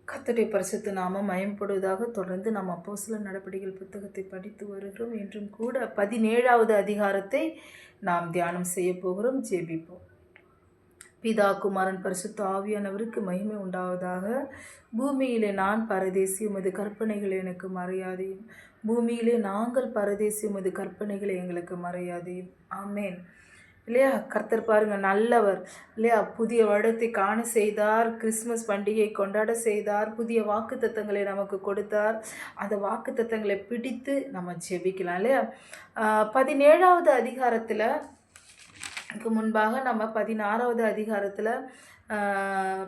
கர்த்தருடைய பரிசுத்த நாமம் மயம்படுவதாக. தொடர்ந்து நாம் அப்போஸ்தலர் நடபடிகள் புத்தகத்தை படித்து வருகிறோம். இன்றும் கூட 17வது அதிகாரத்தை நாம் தியானம் செய்ய போகிறோம். ஜெபிப்போம். பிதா குமாரன் பரிசுத்த ஆவியானவருக்கு மகிமை உண்டாவதாக. பூமியிலே நான் பரதேசி, உமது கற்பனைகள் எனக்கு மறையாதையும். பூமியிலே நாங்கள் பரதேசி, உமது கற்பனைகளை எங்களுக்கு மறையாதையும். ஆமேன். இல்லையா? கர்த்தர் பாருங்க நல்லவர் இல்லையா? புதிய வருடத்தை காண செய்தார், கிறிஸ்மஸ் பண்டிகை கொண்டாட செய்தார், புதிய வாக்கு தத்தங்களை நமக்கு கொடுத்தார். அந்த வாக்கு தத்தங்களை பிடித்து நம்ம ஜெபிக்கலாம் இல்லையா? 17வது அதிகாரத்தில் முன்பாக நம்ம 16வது அதிகாரத்தில்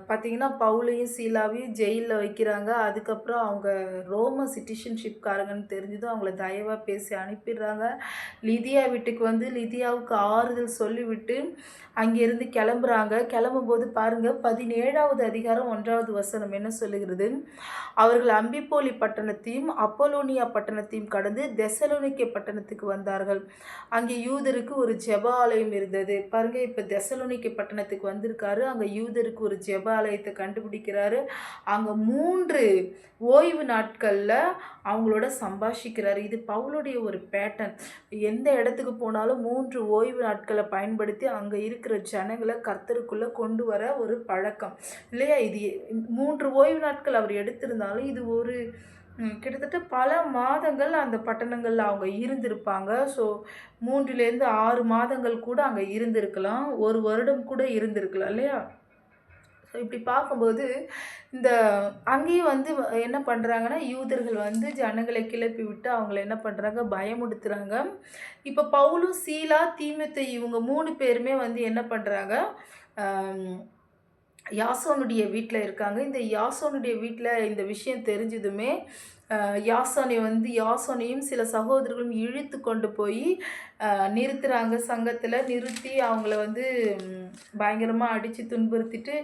பார்த்திங்கன்னா பவுலையும் சீலாவையும் ஜெயிலில் வைக்கிறாங்க. அதுக்கப்புறம் அவங்க ரோம சிட்டிசன்ஷிப்காரங்கன்னு தெரிஞ்சதும் அவங்கள தயவாக பேசி அனுப்பிடுறாங்க. லிதியா வீட்டுக்கு வந்து லிதியாவுக்கு ஆறுதல் சொல்லிவிட்டு அங்கேருந்து கிளம்புறாங்க. கிளம்பும்போது பாருங்கள் 17வது அதிகாரம் 1வது வசனம் என்ன சொல்லுகிறது? அவர்கள் அம்பிப்போலி பட்டணத்தையும் அப்போலோனியா பட்டணத்தையும் கடந்து தெசலோனிக்கே பட்டணத்துக்கு வந்தார்கள். அங்கே யூதருக்கு ஒரு ஜெப ஆலயம் இருந்தது. பாருங்கள், இப்போ தெசலோனிக்கே பட்டணத்துக்கு வந்திருக்காரு. அங்கே யூதருக்கு ஒரு ஜெப ஆலயத்தை கண்டுபிடிக்கிறாரு. அங்கே 3 ஓய்வு நாட்களில் அவங்களோட சம்பாஷிக்கிறாரு. இது பவுலுடைய ஒரு பேட்டர்ன். எந்த இடத்துக்கு போனாலும் 3 ஓய்வு நாட்களை பயன்படுத்தி அங்கே இருக்கிற ஜனங்களை கர்த்தருக்குள்ளே கொண்டு வர ஒரு பழக்கம் இல்லையா? இது 3 ஓய்வு நாட்கள் அவர் எடுத்திருந்தாலும் இது ஒரு கிட்டத்தட்ட பல மாதங்கள் அந்த பட்டணங்களில் அவங்க இருந்திருப்பாங்க. ஸோ 3லேருந்து 6 மாதங்கள் கூட அங்கே இருந்திருக்கலாம், 1 வருடம் கூட இருந்திருக்கலாம் இல்லையா? ஸோ இப்படி பார்க்கும்போது இந்த அங்கேயும் வந்து என்ன பண்ணுறாங்கன்னா, யூதர்கள் வந்து ஜனங்களை கிளப்பி விட்டு அவங்கள என்ன பண்ணுறாங்க, பயமுடுத்துகிறாங்க. இப்போ பவுலும் சீலா தீமோத்தேயு இவங்க 3 பேருமே வந்து என்ன பண்ணுறாங்க, யாசோனுடைய வீட்டில் இருக்காங்க. இந்த யாசோனுடைய வீட்டில் இந்த விஷயம் தெரிஞ்சதுமே யாசோனையும் சில சகோதரர்களும் இழுத்து கொண்டு போய் நிறுத்துகிறாங்க. சங்கத்தில் நிறுத்தி அவங்கள வந்து பயங்கரமாக அடித்து துன்புறுத்திட்டு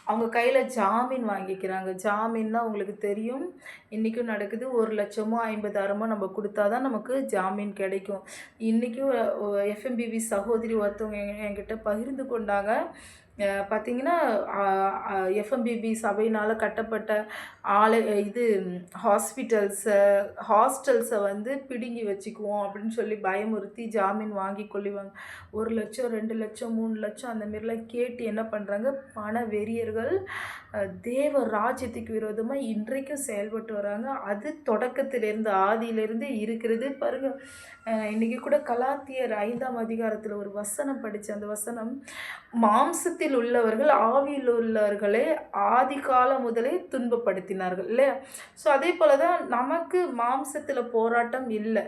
அவங்க கையில் ஜாமீன் வாங்கிக்கிறாங்க. ஜாமீன்னா உங்களுக்கு தெரியும், இன்றைக்கும் நடக்குது. 1,00,000 50,000 நம்ம கொடுத்தா தான் நமக்கு ஜாமீன் கிடைக்கும். இன்றைக்கும் எஃப்எம்பிவி சகோதரி ஒருத்தவங்க என்கிட்ட பகிர்ந்து கொண்டாங்க. பார்த்திங்கன்னா எஃப்எம்பிபி சபையினால் கட்டப்பட்ட ஹாஸ்டல்ஸை வந்து பிடுங்கி வச்சுக்குவோம் அப்படின்னு சொல்லி பயமுறுத்தி ஜாமீன் வாங்கி கொள்ளுவாங்க. 1 லட்சம் 2 லட்சம் 3 லட்சம் அந்த மாதிரிலாம் கேட்டு என்ன பண்ணுறாங்க, பண வெறியர்கள் தேவ ராஜ்யத்துக்கு விரோதமாக இன்றைக்கும் செயல்பட்டு வராங்க. அது தொடக்கத்திலேருந்து ஆதியிலேருந்து இருக்கிறது. பாருங்கள், இன்றைக்கி கூட கலாத்தியர் 5ஆம் அதிகாரத்தில் ஒரு வசனம் படித்தேன். அந்த வசனம், மாம்சத்தில் உள்ளவர்கள் ஆவியில் உள்ளவர்களே ஆதி காலம் முதலே துன்பப்படுத்தினார்கள் இல்லையா? ஸோ அதே போல் தான் நமக்கு மாம்சத்தில் போராட்டம் இல்லை.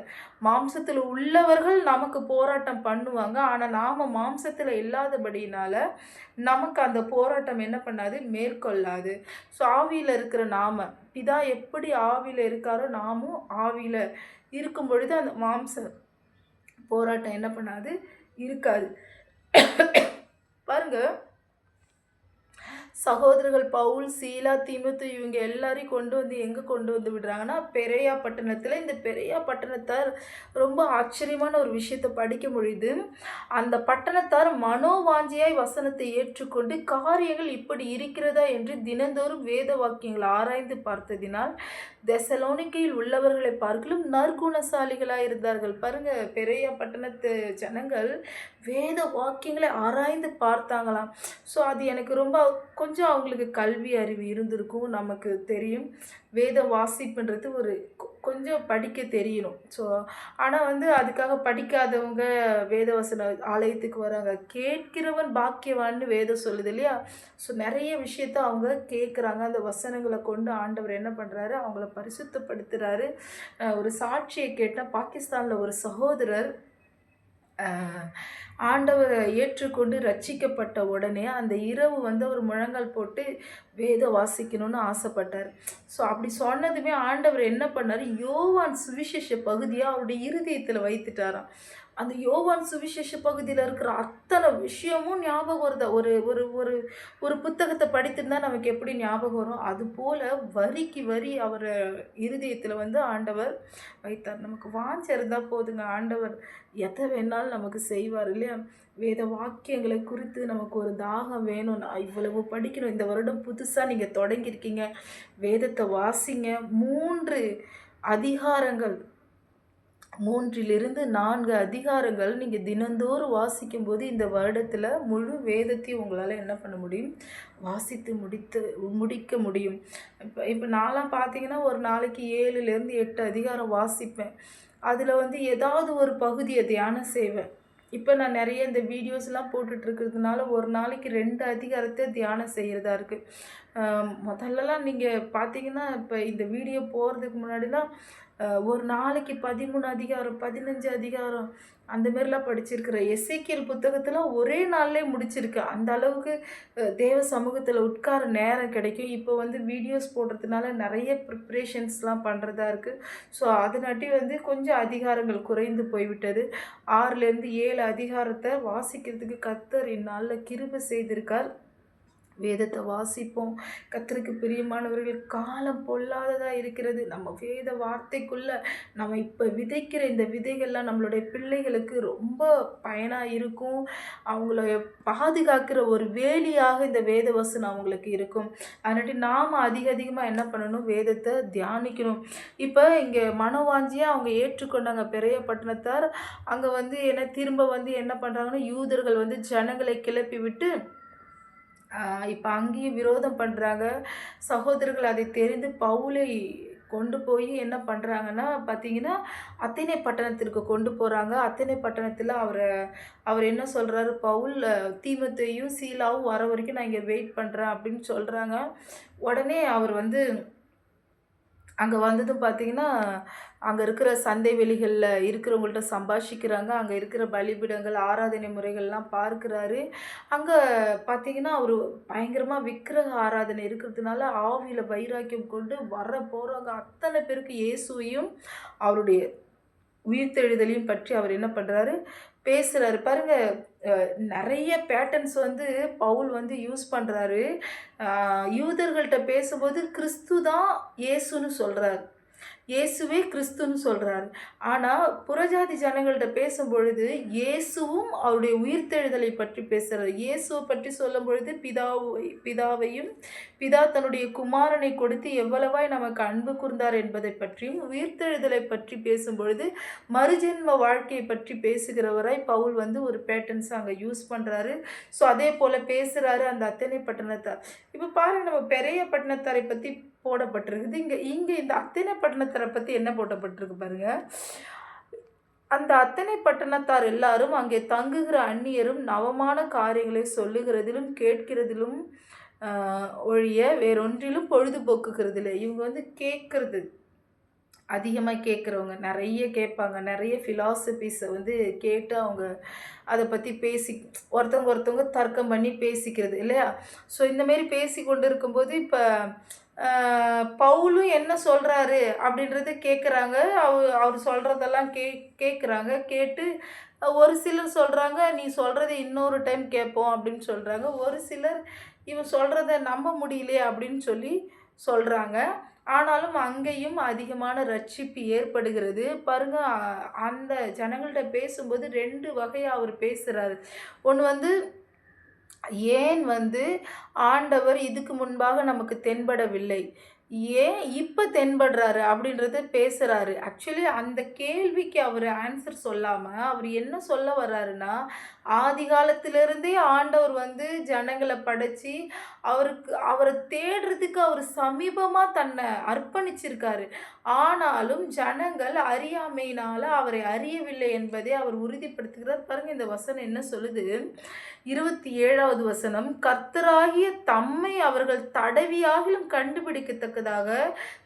மாம்சத்தில் உள்ளவர்கள் நமக்கு போராட்டம் பண்ணுவாங்க. ஆனால் நாம் மாம்சத்தில் இல்லாதபடினால நமக்கு அந்த போராட்டம் என்ன பண்ணாது, மேற்கொள்ளாது. ஸோ ஆவியில் இருக்கிற நாம், பிதா எப்படி ஆவியில் இருக்காரோ நாமும் ஆவியில் இருக்கும் பொழுது அந்த மாம்ச போராட்டம் என்ன பண்ணாது, இருக்காது. பாருங்க, சகோதரர்கள் பவுல், சீலா, தீமோத்தேயு இவங்க எல்லாரையும் கொண்டு வந்து எங்கே கொண்டு வந்து விடுறாங்கன்னா, பெரேயா பட்டணத்தில். இந்த பெரேயா பட்டணத்தார் ரொம்ப ஆச்சரியமான ஒரு விஷயத்தை படிக்க முடியுது. அந்த பட்டணத்தார் மனோவாஞ்சியாய் வசனத்தை ஏற்றுக்கொண்டு காரியங்கள் இப்படி இருக்கிறதா என்று தினந்தோறும் வேத வாக்கியங்களை ஆராய்ந்து பார்த்ததினால் தெசலோனிக்கையில் உள்ளவர்களை பார்க்கலும் நற்குணசாலிகளாக இருந்தார்கள். பாருங்க, பெரேயா பட்டணத்து ஜனங்கள் வேத வாக்கியங்களை ஆராய்ந்து பார்த்தாங்களாம். ஸோ அது எனக்கு ரொம்ப கொஞ்சம் அவங்களுக்கு கல்வி அறிவு இருந்திருக்கும். நமக்கு தெரியும், வேதம் வாசிப்புன்றது ஒரு கொஞ்சம் படிக்க தெரியணும். ஸோ ஆனால் வந்து அதுக்காக படிக்காதவங்க வேதவசன ஆலயத்துக்கு வராங்க. கேட்கிறவன் பாக்கியவான்னு வேதம் சொல்லுது இல்லையா? ஸோ நிறைய விஷயத்த அவங்க கேட்குறாங்க. அந்த வசனங்களை கொண்டு ஆண்டவர் என்ன பண்ணுறாரு, அவங்கள பரிசுத்தப்படுத்துகிறாரு. ஒரு சாட்சியை கேட்டால், பாகிஸ்தானில் ஒரு சகோதரர் ஆண்டவரை ஏற்றுக்கொண்டு ரட்சிக்கப்பட்ட உடனே அந்த இரவு வந்து அவர் முழங்கால் போட்டு வேதம் வாசிக்கணும்னு ஆசைப்பட்டார். ஸோ அப்படி சொன்னதுமே ஆண்டவர் என்ன பண்ணார், யோவான் சுவிசேஷ பகுதியாக அவருடைய இருதயத்தில் வைத்துட்டாராம். அந்த யோவான் சுவிசேஷ பகுதியில் இருக்கிற அத்தனை விஷயமும் ஞாபகம் வருதா? ஒரு ஒரு ஒரு ஒரு புத்தகத்தை படித்திருந்தா நமக்கு எப்படி ஞாபகம் வரும்? அதுபோல் வரிக்கு வரி அவர் இருதயத்தில் வந்து ஆண்டவர் வைத்தார். நமக்கு வாஞ்சை இருந்தால் போதுங்க, ஆண்டவர் எதை வேணாலும் நமக்கு செய்வார் இல்லையா? வேத வாக்கியங்களை குறித்து நமக்கு ஒரு தாகம் வேணும். நான் இவ்வளவு படிக்கணும். இந்த வருடம் புதுசாக நீங்கள் தொடங்கியிருக்கீங்க, வேதத்தை வாசிங்க. 3 அதிகாரங்கள், 3லிருந்து 4 அதிகாரங்கள் நீங்கள் தினந்தோறும் வாசிக்கும்போது இந்த வருடத்தில் முழு வேதத்தையும் உங்களால் என்ன பண்ண முடியும்? வாசித்து முடிக்க முடியும். இப்போ நான்லாம் பார்த்தீங்கன்னா ஒரு நாளைக்கு 7லேருந்து 8 அதிகாரம் வாசிப்பேன். அதில் வந்து ஏதாவது ஒரு பகுதியை தியானம் செய்வேன். இப்போ நான் நிறைய இந்த வீடியோஸ்லாம் போட்டுட்ருக்கிறதுனால ஒரு நாளைக்கு 2 அதிகாரத்தை தியானம் செய்கிறதா இருக்குது. முதல்லலாம் நீங்கள் பார்த்தீங்கன்னா, இப்போ இந்த வீடியோ போகிறதுக்கு முன்னாடிலாம் ஒரு நாளைக்கு 13 அதிகாரம், 15 அதிகாரம் அந்த மாதிரிலாம் படிச்சிருக்கிறேன். எசேக்கியேல் புத்தகத்தெல்லாம் ஒரே நாள்லேயே முடிச்சிருக்கேன். அந்த அளவுக்கு தேவ சமூகத்தில் உட்கார நேரம் கிடைக்கும். இப்போ வந்து வீடியோஸ் போடுறதுனால நிறைய ப்ரிப்ரேஷன்ஸ்லாம் பண்ணுறதா இருக்குது. ஸோ அதனாட்டி வந்து கொஞ்சம் அதிகாரங்கள் குறைந்து போய்விட்டது. 6லேருந்து 7 அதிகாரத்தை வாசிக்கிறதுக்கு கர்த்தர் இந்நாளில் கிருபை செய்திருக்கார். வேதத்தை வாசிப்போம். கர்த்தருக்கு பிரியமானவர்கள், காலம் பொல்லாததாக இருக்கிறது. நம்ம வேத வார்த்தைக்குள்ளே நம்ம இப்போ விதைக்கிற இந்த விதைகள்லாம் நம்மளுடைய பிள்ளைகளுக்கு ரொம்ப பயனாக இருக்கும். அவங்கள பாதுகாக்கிற ஒரு வேலியாக இந்த வேத வசனம் அவங்களுக்கு இருக்கும். அதனாட்டி நாம் அதிகமாக என்ன பண்ணணும்? வேதத்தை தியானிக்கணும். இப்போ இங்கே மனவாஞ்சியாக அவங்க ஏற்றுக்கொண்டாங்க பெரிய பட்டணத்தார். அங்கே வந்து திரும்ப வந்து என்ன பண்ணுறாங்கன்னா, யூதர்கள் வந்து ஜனங்களை கிளப்பி விட்டு இப்போ அங்கேயும் விரோதம் பண்ணுறாங்க. சகோதரர்கள் அதை தெரிந்து பவுலை கொண்டு போய் என்ன பண்ணுறாங்கன்னா பார்த்தீங்கன்னா, அத்தேனே பட்டணத்திற்கு கொண்டு போகிறாங்க. அத்தேனே பட்டணத்தில் அவர் என்ன சொல்கிறாரு? பவுல் தீமோத்தேயும் சீலாவும் வர வரைக்கும் நான் இங்கே வெயிட் பண்ணுறேன் அப்படின்னு சொல்கிறாங்க. உடனே அவர் வந்து அங்கே வந்ததும் பார்த்தீங்கன்னா, அங்கே இருக்கிற சந்தை வெளிகளில் இருக்கிறவங்கள்ட்ட சம்பாஷிக்கிறாங்க. அங்கே இருக்கிற பலிபீடங்கள், ஆராதனை முறைகள்லாம் பார்க்குறாரு. அங்கே பார்த்தீங்கன்னா, அவர் பயங்கரமாக விக்கிரக ஆராதனை இருக்கிறதுனால ஆவியில் வைராக்கியம் கொண்டு போகிறவங்க அத்தனை பேருக்கு இயேசுவையும் அவருடைய உயிர்த்தெழுதலையும் பற்றி அவர் என்ன பண்ணுறாரு? பேசுகிறாரு. பாருங்க, நிறைய பேட்டர்ன்ஸ் வந்து பவுல் வந்து யூஸ் பண்ணுறாரு. யூதர்கள்ட்ட பேசும்போது கிறிஸ்து தான் இயேசுன்னு சொல்கிறார். இயேசுவே கிறிஸ்துன்னு சொல்கிறாரு. ஆனால் புறஜாதி ஜனங்கள்கிட்ட பேசும்பொழுது இயேசுவும் அவருடைய உயிர்த்தெழுதலை பற்றி பேசுகிறார். இயேசுவை பற்றி சொல்லும் பொழுது பிதாவையும் பிதா தன்னுடைய குமாரனை கொடுத்து எவ்வளவாய் நமக்கு அன்பு கூர்ந்தார் என்பதை பற்றியும், உயிர்த்தெழுதலை பற்றி பேசும்பொழுது மறுஜென்ம வாழ்க்கையை பற்றி பேசுகிறவராய் பவுல் வந்து ஒரு பேட்டர்ன்ஸ் அங்கே யூஸ் பண்ணுறாரு. ஸோ அதே போல் பேசுகிறாரு அந்த அத்தனை பட்டணத்தார். இப்போ பாருங்கள், நம்ம பெரிய பட்டணத்தாரை பற்றி போடப்பட்டிருக்குது. இங்கே இந்த அத்தனை பட்டணத்தாரை பற்றி என்ன போடப்பட்டிருக்கு பாருங்கள். அந்த அத்தனை பட்டணத்தார் எல்லாரும் அங்கே தங்குகிற அந்நியரும் நவமான காரியங்களை சொல்லுகிறதிலும் கேட்கிறதிலும் ஒழிய வேறொன்றிலும் பொழுதுபோக்குகிறதில்லை. இவங்க வந்து கேட்குறது அதிகமாக கேட்குறவங்க, நிறைய கேட்பாங்க. நிறைய ஃபிலாசபிஸை வந்து கேட்டு அவங்க அதை பற்றி ஒருத்தவங்க தர்க்கம் பண்ணி பேசிக்கிறது இல்லையா? ஸோ இந்தமாரி பேசி கொண்டு இருக்கும்போது இப்போ பவுலும் என்ன சொல்கிறாரு அப்படின்றத கேட்குறாங்க. அவர் சொல்கிறதெல்லாம் கேட்குறாங்க. கேட்டு ஒரு சிலர் சொல்கிறாங்க, நீ சொல்கிறத இன்னொரு டைம் கேட்போம் அப்படின்னு சொல்கிறாங்க. ஒரு சிலர் இவன் சொல்கிறத நம்ப முடியலையே அப்படின்னு சொல்லி சொல்கிறாங்க. ஆனாலும் அங்கேயும் அதிகமான ரட்சிப்பு ஏற்படுகிறது. பாருங்க, அந்த ஜனங்கள்கிட்ட பேசும்போது 2 வகையாக அவர் பேசுகிறாரு. ஒன்று வந்து, ஏன் வந்து ஆண்டவர் இதுக்கு முன்பாக நமக்கு தென்படவில்லை, ஏன் இப்போ தென்படுறாரு அப்படின்றத பேசுகிறாரு. ஆக்சுவலி அந்த கேள்விக்கு அவர் ஆன்சர் சொல்லாமல் அவர் என்ன சொல்ல வர்றாருன்னா, ஆதி காலத்திலிருந்தே ஆண்டவர் வந்து ஜனங்களை படைச்சி அவரை தேடுறதுக்கு அவர் சமீபமாக தன்னை அர்ப்பணிச்சிருக்காரு. ஆனாலும் ஜனங்கள் அறியாமையினால் அவரை அறியவில்லை என்பதை அவர் உறுதிப்படுத்துகிறார். பாருங்கள், இந்த வசனம் என்ன சொல்லுது? 27வது வசனம், கர்த்தராகிய தம்மை அவர்கள் தடவியாகிலும் கண்டுபிடிக்கத்தக்கதாக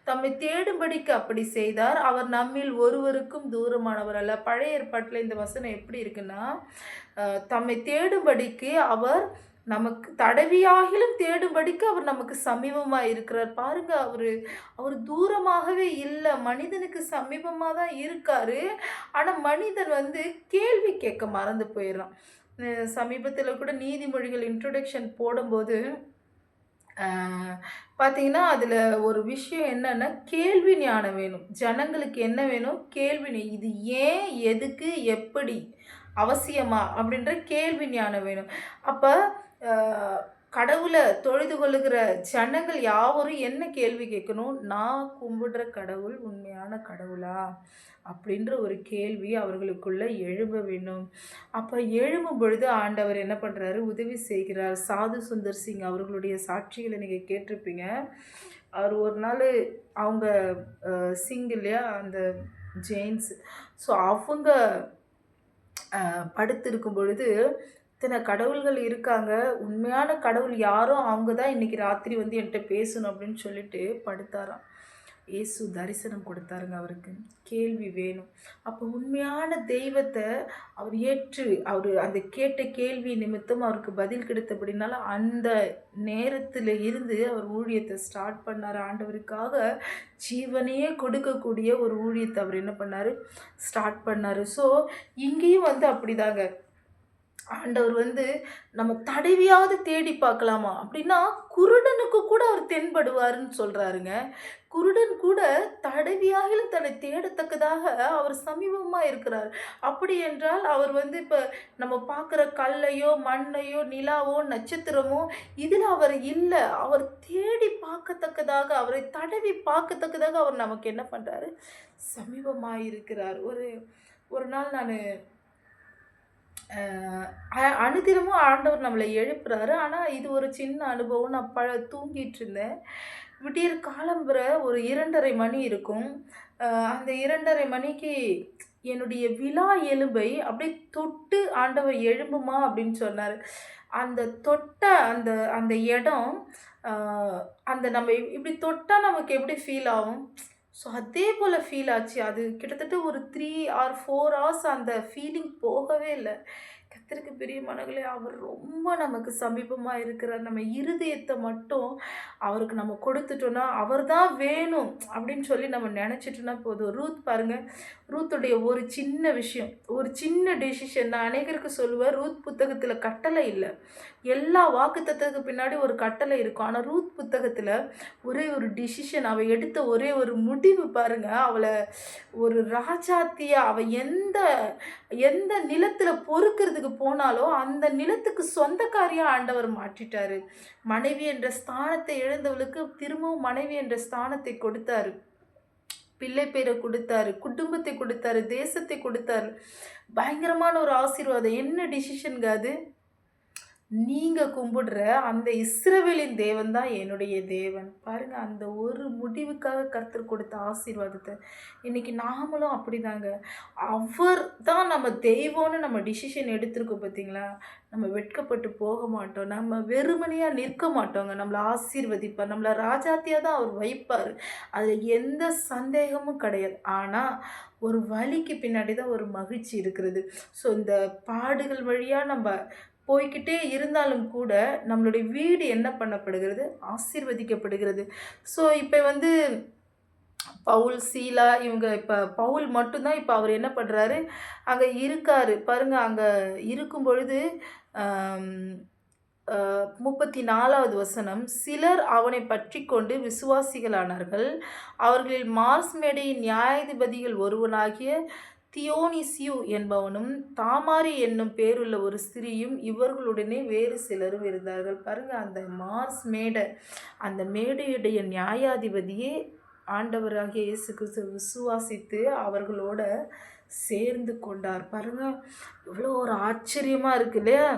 தம்மை தேடும்படிக்கு அப்படி செய்தார். அவர் நம்மில் ஒருவருக்கும் தூரமானவர் அல்ல. பழைய ஏற்பாட்டில் இந்த வசனம் எப்படி இருக்குன்னா, தம்மை தேடும்படிக்கு அவர் நமக்கு தடவியாகிலும் தேடும்படிக்கு அவர் நமக்கு சமீபமாக இருக்கிறார். பாருங்க, அவர் தூரமாகவே இல்லை, மனிதனுக்கு சமீபமாக தான் இருக்காரு. ஆனால் மனிதன் வந்து கேள்வி கேட்க மறந்து போயிடுறான். சமீபத்தில் கூட நீதிமொழிகள் இன்ட்ரொடக்ஷன் போடும்போது பார்த்தீங்கன்னா, அதில் ஒரு விஷயம் என்னன்னா, கேள்வி ஞானம் வேணும். ஜனங்களுக்கு என்ன வேணும்? இது ஏன், எதுக்கு, எப்படி, அவசியமா? அப்படின்ற கேள்வி ஞானம் வேணும். அப்ப அ கடவுள தொழுது கொள்ளுகிற ஜனங்கள் யாவரும் என்ன கேள்வி கேட்கணும்? நான் கும்பிடுற கடவுள் உண்மையான கடவுளா? அப்படின்ற ஒரு கேள்வி அவர்களுக்குள்ள எழும்ப வேணும். அப்போ எழும்பும் பொழுது ஆண்டவர் என்ன பண்ணுறாரு? உதவி செய்கிறார். சாது சுந்தர் சிங் அவர்களுடைய சாட்சிகளை நீங்கள் கேட்டிருப்பீங்க. அவர் ஒரு நாள் அவங்க சிங் இல்லையா, அந்த ஜெயின்ஸ். ஸோ அவங்க படுத்திருக்கும் பொழுது இத்தனை கடவுள்கள் இருக்காங்க, உண்மையான கடவுள் யாரோ அவங்க தான் இன்றைக்கி ராத்திரி வந்து என்கிட்ட பேசணும் அப்படின்னு சொல்லிட்டு படுத்தாராம். இயேசு தரிசனம் கொடுத்தாருங்க அவருக்கு. கேள்வி வேணும். அப்போ உண்மையான தெய்வத்தை அவர் அந்த கேட்ட கேள்வி நிமித்தம் அவருக்கு பதில் கிடைத்தபடினால அந்த நேரத்தில் இருந்து அவர் ஊழியத்தை ஸ்டார்ட் பண்ணார். ஆண்டவருக்காக ஜீவனையே கொடுக்கக்கூடிய ஒரு ஊழியத்தை அவர் என்ன பண்ணார்? ஸ்டார்ட் பண்ணார். ஸோ இங்கேயும் வந்து அப்படிதாங்க. ஆண்டவர் வந்து நம்ம தடவியாவது தேடி பார்க்கலாமா அப்படின்னா, குருடனுக்கு கூட அவர் தென்படுவாருன்னு சொல்கிறாருங்க. குருடன் கூட தடவியாகிலும் தன்னை தேடத்தக்கதாக அவர் சமீபமாக இருக்கிறார். அப்படி என்றால் அவர் வந்து இப்போ நம்ம பார்க்குற கல்லையோ, மண்ணையோ, நிலாவோ, நட்சத்திரமோ இதில் அவர் இல்லை. அவர் தேடி பார்க்கத்தக்கதாக, அவரை தடவி பார்க்கத்தக்கதாக அவர் நமக்கு என்ன பண்ணுறாரு? சமீபமாக இருக்கிறார். ஒரு நாள் நான் அனுதினமும் ஆண்டவர் நம்மளை எழுப்புறாரு. ஆனால் இது ஒரு சின்ன அனுபவம். நான் தூங்கிட்டு இருந்தேன். விடியற் காலம்புற ஒரு 2:30 மணி இருக்கும். அந்த 2:30 மணிக்கு என்னுடைய விலா எலும்பை அப்படியே தொட்டு ஆண்டவர் எழும்புமா அப்படின்னு சொன்னார். அந்த தொட்ட அந்த அந்த இடம், அந்த நம்ம இப்படி தொட்டால் நமக்கு எப்படி ஃபீல் ஆகும்? ஸோ அதே போல் ஃபீல் ஆச்சு. அது கிட்டத்தட்ட ஒரு 3 ஆர் 4 ஹவர்ஸ் அந்த ஃபீலிங் போகவே இல்லை. கர்த்தருக்கு பிரியமானவர்களே, அவர் ரொம்ப நமக்கு சமீபமாக இருக்கிறார். நம்ம இருதயத்தை மட்டும் அவருக்கு நம்ம கொடுத்துட்டோன்னா, அவர் தான் வேணும் அப்படின்னு சொல்லி நம்ம நினச்சிட்டோன்னா போதும். ரூத் பாருங்கள், ரூத்துடைய ஒரு சின்ன விஷயம், ஒரு சின்ன டெசிஷன். நான் அநேகருக்கு சொல்லுவேன், ரூத் புத்தகத்தில் கட்டளை இல்லை, எல்லா வாக்குத்தத்தத்துக்கு பின்னாடி ஒரு கட்டளை இருக்கும். ஆனால் ரூத் புத்தகத்தில் ஒரே ஒரு டிசிஷன், அவள் எடுத்த ஒரே ஒரு முடிவு பாருங்கள், அவளை ஒரு ராஜாத்தியா, அவள் எந்த நிலத்தில் பொறுக்கிறதுக்கு போனாலோ அந்த நிலத்துக்கு சொந்தக்காரியாக ஆண்டவர் மாற்றிட்டாரு. மனைவி என்ற ஸ்தானத்தை இழந்தவளுக்கு திரும்பவும் மனைவி என்ற ஸ்தானத்தை கொடுத்தாரு. பிள்ளை பேரை கொடுத்தாரு, குடும்பத்தை கொடுத்தாரு, தேசத்தை கொடுத்தாரு. பயங்கரமான ஒரு ஆசீர்வாதம். என்ன டிசிஷனுங்க அது? நீங்கள் கும்பிடுற அந்த இஸ்ரவேலின் தேவன் தான் என்னுடைய தேவன். பாருங்கள், அந்த ஒரு முடிவுக்காக கர்த்தர் கொடுத்த ஆசீர்வாதத்தை இன்றைக்கி நாமளும் அப்படிதாங்க. அவர் தான் நம்ம தெய்வம்னு நம்ம டிசிஷன் எடுத்திருக்கோம் பார்த்தீங்களா? நம்ம வெட்கப்பட்டு போக மாட்டோம், நம்ம வெறுமனையாக நிற்க மாட்டோங்க. நம்மளை ஆசீர்வதிப்பார், நம்மளை ராஜாத்தியாக தான் அவர் வைப்பார். அதில் எந்த சந்தேகமும் கிடையாது. ஆனால் ஒரு வலிக்கு பின்னாடி தான் ஒரு மகிழ்ச்சி இருக்கிறது. ஸோ இந்த பாடுகள் வழியாக நம்ம போய்கிட்டே இருந்தாலும் கூட நம்மளுடைய வீடு என்ன பண்ணப்படுகிறது? ஆசீர்வதிக்கப்படுகிறது. ஸோ இப்போ வந்து பவுல், சீலா இவங்க, இப்போ பவுல் மட்டும்தான் இப்போ அவர் என்ன பண்ணுறாரு? அங்கே இருக்கார் பாருங்கள். அங்கே இருக்கும் பொழுது 34வது வசனம், சிலர் அவனை பற்றி கொண்டு விசுவாசிகளானார்கள். அவர்களில் மார்ஸ் மேடையின் நியாயாதிபதிகள் ஒருவனாகிய தியோனிசியு என்பவனும் தாமாரி என்னும் பேருள்ள ஒரு ஸ்திரீயும் இவர்களுடனே வேறு சிலரும் இருந்தார்கள். பாருங்கள், அந்த மார்ஸ் மேடை, அந்த மேடையுடைய நியாயாதிபதியே ஆண்டவராகிய இயேசு கிறிஸ்து விசுவாசித்து அவர்களோட சேர்ந்து கொண்டார். பாருங்கள், இவ்வளோ ஒரு ஆச்சரியமாக இருக்கு இல்லையா?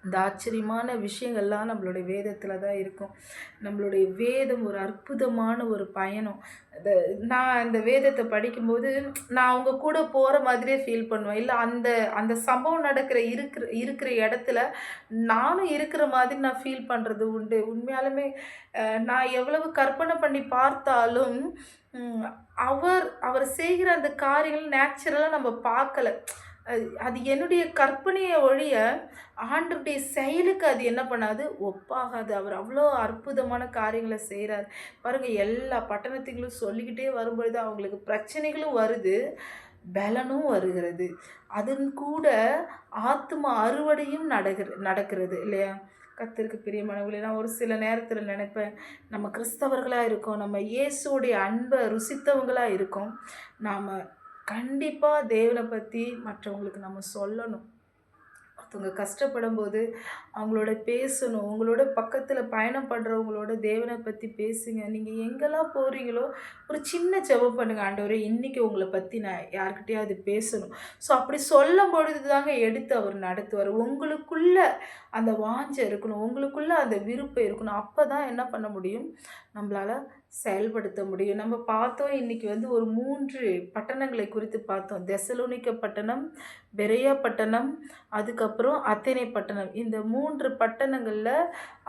இந்த ஆச்சரியமான விஷயங்கள்லாம் நம்மளுடைய வேதத்தில் தான் இருக்கும். நம்மளுடைய வேதம் ஒரு அற்புதமான ஒரு பயணம். நான் இந்த வேதத்தை படிக்கும்போது நான் அவங்க கூட போகிற மாதிரியே ஃபீல் பண்ணுவேன். இல்லை, அந்த அந்த சம்பவம் இருக்கிற இடத்துல நானும் இருக்கிற மாதிரி நான் ஃபீல் பண்ணுறது உண்டு. உண்மையாலுமே நான் எவ்வளவு கற்பனை பண்ணி பார்த்தாலும் அவர் செய்கிற அந்த காரியங்கள் நேச்சுரலாக நம்ம பார்க்கல. அது என்னுடைய கற்பனையை ஒழிய ஆண்டவருடைய செயலுக்கு அது என்ன பண்ணாது, ஒப்பாகாது. அவர் அவ்வளோ அற்புதமான காரியங்களை செய்கிறார். பாருங்க, எல்லா பட்டணத்துகளும் சொல்லிக்கிட்டே வரும்பொழுது அவங்களுக்கு பிரச்சனைகளும் வருது, பலனும் வருகிறது. அதன் கூட ஆத்தும அறுவடையும் நடக்கிறது இல்லையா? கர்த்தருக்கு பிரியமானவர்களே, நான் ஒரு சில நேரத்தில் நினைப்பேன், நம்ம கிறிஸ்தவர்களா இருக்கோம், நம்ம இயேசுவுடைய அன்பை ருசித்தவங்களா இருக்கோம். நாம் கண்டிப்பா தேவனை பற்றி மற்றவங்களுக்கு நம்ம சொல்லணும். ஒருத்தவங்க கஷ்டப்படும்போது அவங்களோட பேசணும். உங்களோட பக்கத்தில் பயணம் பண்ணுறவங்களோட தேவனை பற்றி பேசுங்க. நீங்கள் எங்கெல்லாம் போகிறீங்களோ ஒரு சின்ன ஜெபம் பண்ணுங்க. ஆண்டவரே, இன்றைக்கி உங்களை பற்றி நான் யார்கிட்டயாவது பேசணும். ஸோ அப்படி சொல்லும் பொழுது தாங்க எடுத்து அவர் நடத்துவார். உங்களுக்குள்ள அந்த வாஞ்சை இருக்கணும், உங்களுக்குள்ள அந்த விருப்பம் இருக்கணும். அப்போ தான் என்ன பண்ண முடியும், நம்மளால் செயல்படுத்த முடியும். நம்ம பார்த்தோம், இன்றைக்கி ஒரு 3 பட்டணங்களை குறித்து பார்த்தோம். தெசலோனிக்க பட்டணம், பெரேயா பட்டணம், அதுக்கப்புறம் அத்தேனே பட்டணம். இந்த 3 பட்டணங்களில்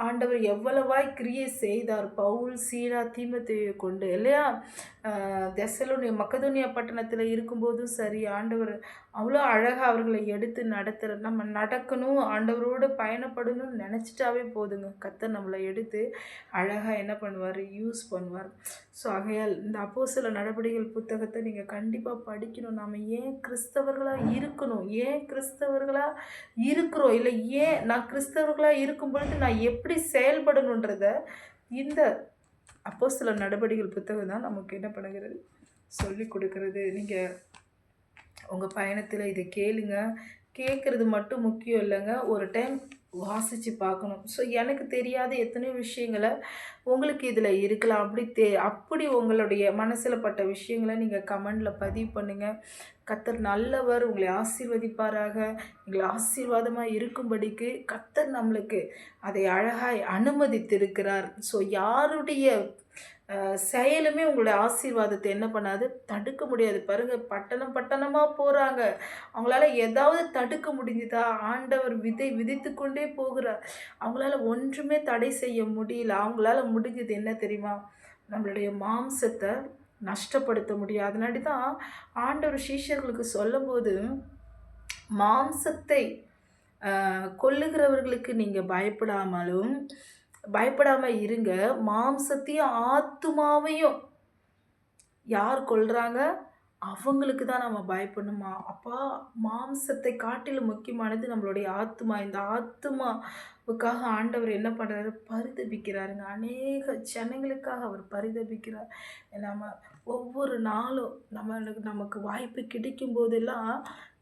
ஆண்டவர் எவ்வளவாய் கிரியை செய்தார் பவுல், சீலா, தீமோத்தேயுவை கொண்டு இல்லையா? மக்கதோனியா பட்டணத்தில் இருக்கும்போதும் சரி, ஆண்டவர் அவ்வளோ அழகாக அவர்களை எடுத்து நடத்துகிற. நம்ம நடக்கணும், ஆண்டவரோடு பயணப்படணும்னு நினச்சிட்டாவே போதுங்க, கர்த்தர் நம்மளை எடுத்து அழகாக என்ன பண்ணுவார், யூஸ் பண்ணுவார். ஸோ ஆகையால் இந்த அப்போஸ்தலர் நடபடிகள் புத்தகத்தை நீங்கள் கண்டிப்பாக படிக்கணும். நாம் ஏன் கிறிஸ்தவர்களாக இருக்கணும், ஏன் கிறிஸ்தவர்களாக இருக்கிறோம், இல்லை ஏன் நான் கிறிஸ்தவர்களாக இருக்கும் பொழுது நான் எப்படி செயல்படணுன்றத இந்த அப்போஸ்தலர் நடபடிகள் புத்தகம் தான் நமக்கு என்ன பண்ணுகிறது, சொல்லி கொடுக்கறது. நீங்கள் உங்கள் பயணத்தில் இதை கேளுங்க. கேட்குறது மட்டும் முக்கியம் இல்லைங்க, ஒரு டைம் வாசித்து பார்க்கணும். ஸோ எனக்கு தெரியாத எத்தனையோ விஷயங்களை உங்களுக்கு இதில் இருக்கலாம். அப்படி உங்களுடைய மனசில் பட்ட விஷயங்களை நீங்கள் கமெண்டில் பதிவு பண்ணுங்கள். கர்த்தர் நல்லவர், உங்களை ஆசீர்வதிப்பாராக. எங்களை ஆசீர்வாதமாக இருக்கும்படிக்கு கர்த்தர் நம்மளுக்கு அதை அழகாய் அனுமதித்திருக்கிறார். ஸோ யாருடைய செயலுமே உங்களுடைய ஆசீர்வாதத்தை என்ன பண்ணாது, தடுக்க முடியாது. பாருங்கள், பட்டணம் பட்டணமாக போகிறாங்க, அவங்களால ஏதாவது தடுக்க முடிஞ்சுதா? ஆண்டவர் விதைத்து கொண்டே போகிறார். அவங்களால ஒன்றுமே தடை செய்ய முடியல. அவங்களால முடிஞ்சது என்ன தெரியுமா, நம்மளுடைய மாம்சத்தை நஷ்டப்படுத்த முடியும். அதனாடி தான் ஆண்டவர் சீஷர்களுக்கு சொல்லும்போது, மாம்சத்தை கொல்லுகிறவர்களுக்கு நீங்கள் பயப்படாமல் இருங்க, மாம்சத்தையும் ஆத்துமாவையும் யார் கொல்றாங்க, அவங்களுக்கு தான் நம்ம பயப்படணுமா? அப்பா, மாம்சத்தை காட்டிலும் முக்கியமானது நம்மளுடைய ஆத்துமா. இந்த ஆத்துமாவுக்காக ஆண்டவர் என்ன பண்ணுறாரு, பரிதபிக்கிறாருங்க. அநேக ஜனங்களுக்காக அவர் பரிதபிக்கிறார். நம்ம ஒவ்வொரு நாளும் நமக்கு வாய்ப்பு கிடைக்கும் போதெல்லாம்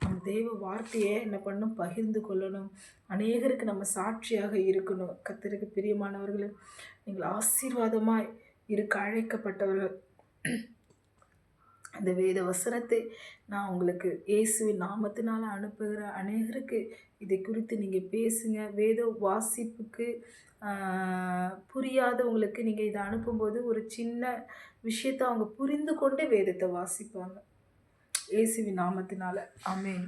நம்ம தேவ வார்த்தையை என்ன பண்ணணும், பகிர்ந்து கொள்ளணும். அநேகருக்கு நம்ம சாட்சியாக இருக்கணும். கர்த்தருக்கு பிரியமானவர்களே, நீங்கள் ஆசீர்வாதமாய் இருக்க அழைக்கப்பட்டவர்கள். அந்த வேத வசனத்தை நான் உங்களுக்கு இயேசுவின் நாமத்தினால் அனுப்புகிற. அநேகருக்கு இதை குறித்து நீங்கள் பேசுங்க. வேத வாசிப்புக்கு புரியாதவங்களுக்கு நீங்கள் இதை அனுப்பும்போது ஒரு சின்ன விஷயத்தை அவங்க புரிந்து கொண்டு வேதத்தை வாசிப்பாங்க. இயேசுவின் நாமத்தினால ஆமென்.